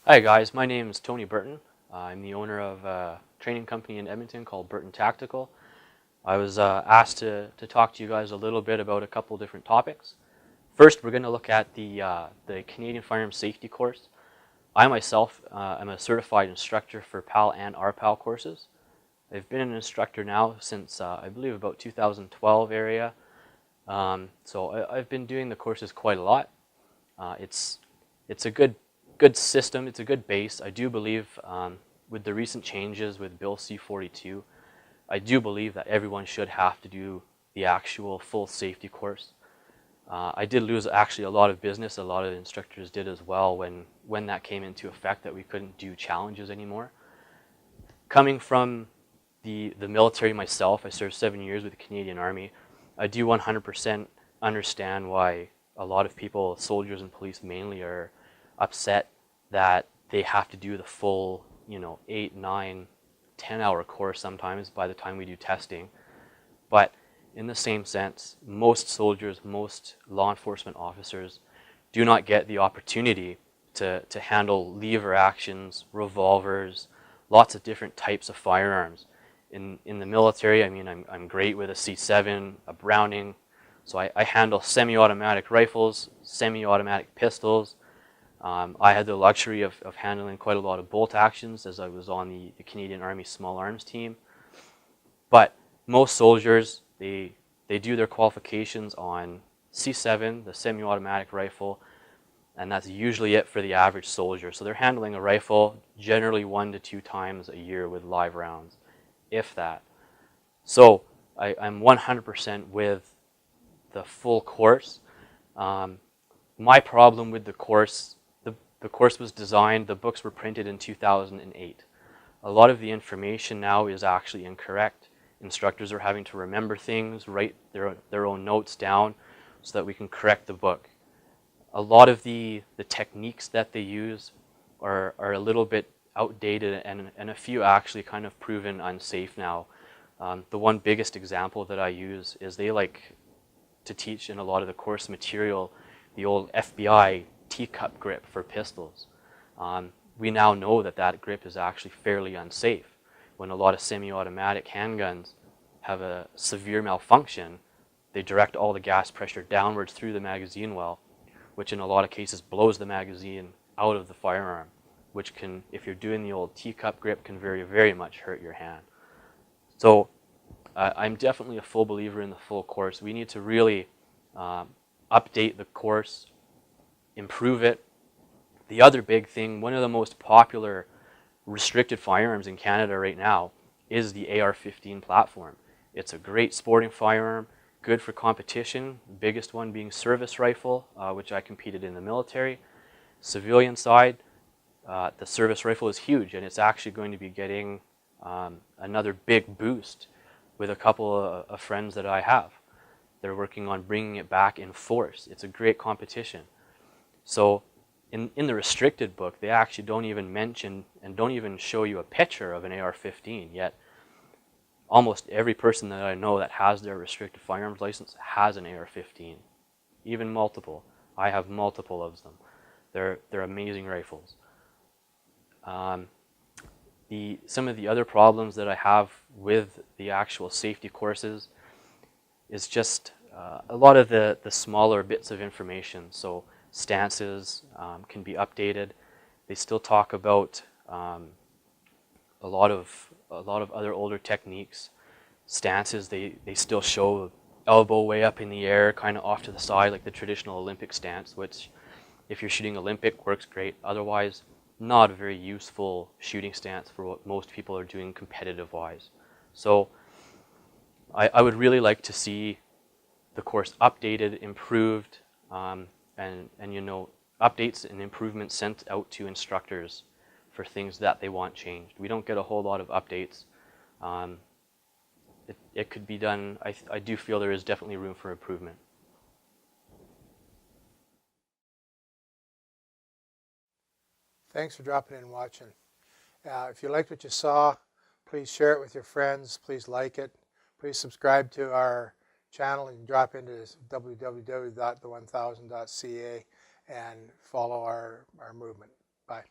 Hi guys, my name is Tony Burton. I'm the owner of a training company in Edmonton called Burton Tactical. I was asked to talk to you guys a little bit about a couple different topics. First, we're going to look at the Canadian Firearms Safety Course. I myself am a certified instructor for PAL and RPAL courses. I've been an instructor now since I believe about 2012 area. So I've been doing the courses quite a lot. It's a good system. It's a good base. I do believe with the recent changes with Bill C-42, I do believe that everyone should have to do the actual full safety course. I did lose actually a lot of business. A lot of instructors did as well when that came into effect, that we couldn't do challenges anymore. Coming from the military myself, I served 7 years with the Canadian Army. I do 100% understand why a lot of people, soldiers and police mainly, are upset that they have to do the full, 8, 9, 10-hour course sometimes by the time we do testing. But in the same sense, most soldiers, most law enforcement officers do not get the opportunity to handle lever actions, revolvers, lots of different types of firearms. In the military, I mean, I'm great with a C7, a Browning, so I handle semi-automatic rifles, semi-automatic pistols. I had the luxury of handling quite a lot of bolt actions as I was on the Canadian Army Small Arms team. But most soldiers, they do their qualifications on C7, the semi-automatic rifle, and that's usually it for the average soldier. So they're handling a rifle generally 1 to 2 times a year with live rounds, if that. So I'm 100% with the full course. My problem with the course was designed, the books were printed in 2008. A lot of the information now is actually incorrect. Instructors are having to remember things, write their own notes down so that we can correct the book. A lot of the techniques that they use are a little bit outdated, and a few actually kind of proven unsafe now. The one biggest example that I use is they like to teach in a lot of the course material the old FBI teacup grip for pistols. We now know that grip is actually fairly unsafe. When a lot of semi-automatic handguns have a severe malfunction, they direct all the gas pressure downwards through the magazine well, which in a lot of cases blows the magazine out of the firearm, which can, if you're doing the old teacup grip, can very, very much hurt your hand. So I'm definitely a full believer in the full course. We need to really update the course, improve it. The other big thing, one of the most popular restricted firearms in Canada right now is the AR-15 platform. It's a great sporting firearm, good for competition, the biggest one being service rifle, which I competed in the military. Civilian side, the service rifle is huge, and it's actually going to be getting another big boost with a couple of friends that I have. They're working on bringing it back in force. It's a great competition. So in the restricted book, they actually don't even mention and don't even show you a picture of an AR-15, yet almost every person that I know that has their restricted firearms license has an AR-15, even multiple. I have multiple of them. They're amazing rifles. Some of the other problems that I have with the actual safety courses is just a lot of the smaller bits of information. So stances can be updated. They still talk about a lot of other older techniques. Stances, they still show elbow way up in the air, kind of off to the side, like the traditional Olympic stance, which if you're shooting Olympic works great. Otherwise, not a very useful shooting stance for what most people are doing competitive wise. So I would really like to see the course updated, improved, and updates and improvements sent out to instructors for things that they want changed. We don't get a whole lot of updates. It could be done. I do feel there is definitely room for improvement. Thanks for dropping in and watching. If you liked what you saw, please share it with your friends. Please like it. Please subscribe to our channel and drop into www.the1000.ca and follow our movement. Bye.